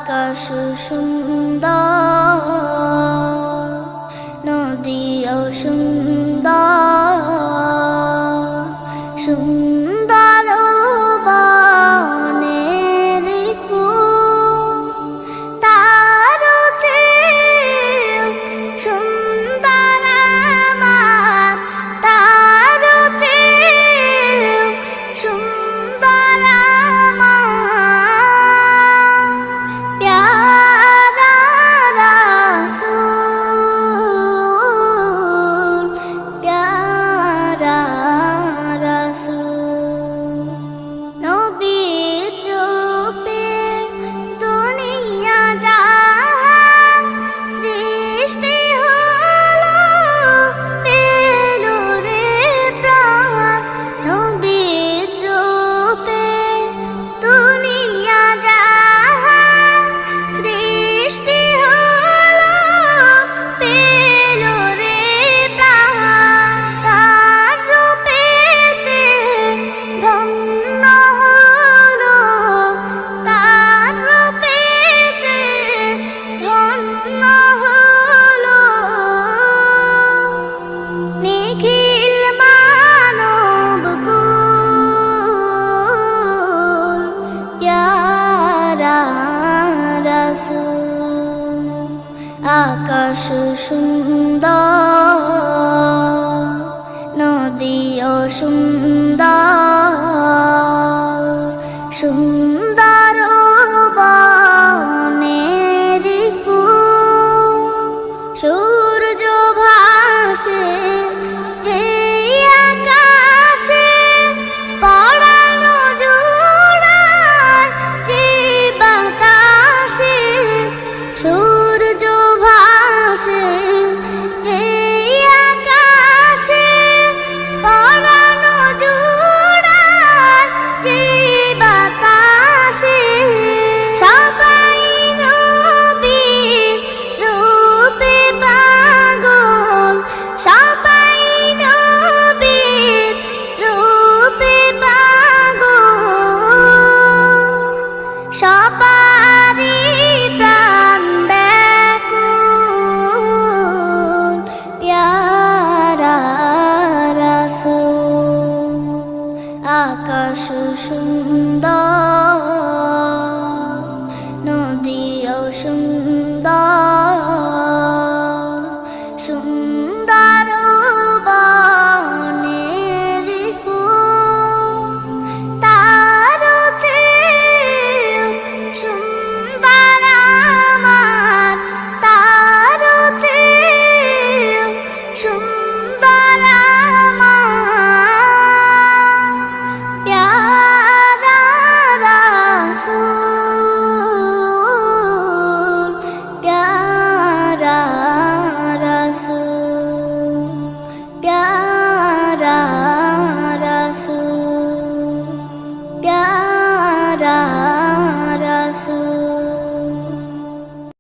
আকাশ সুন্দর, নদীও সুন্দর, সুন্দর বনের ফুল, তার চেয়েও সুন্দর আমার, তার চেয়েও সুন্দর আমার প্যারা রাসূল, প্যারা রাসূল। নবীর রূপে দুনিয়া জাহান সৃষ্টি হলো, পেল রে প্রাণ। নবীর রূপে দুনিয়া জাহান সৃষ্টি হলো, পেল রে প্রাণ। তার রূপেতে ধন্য হলো, তার রূপেতে ধন্য হলো। নিখিল মানব কুল, প্যারা রাসূল। আকাশ সুন্দর, নদীও সুন্দর, সুন্দর বনের ফুল। সূর্য ভাসে যে আকাশে, পরানো জোড়ায় যে বাতাসে। সূর্য ভাসে যে আকাশে, পরানো জোড়ায় যে বাতাসে। সবাই নবীর রূপে পাগল, সবাই নবীর রূপে পাগল। সবারই প্রাণ ব্যাকুল, প্যারা রাসূল। আকাশ সুন্দর, নদীও সুন্দর।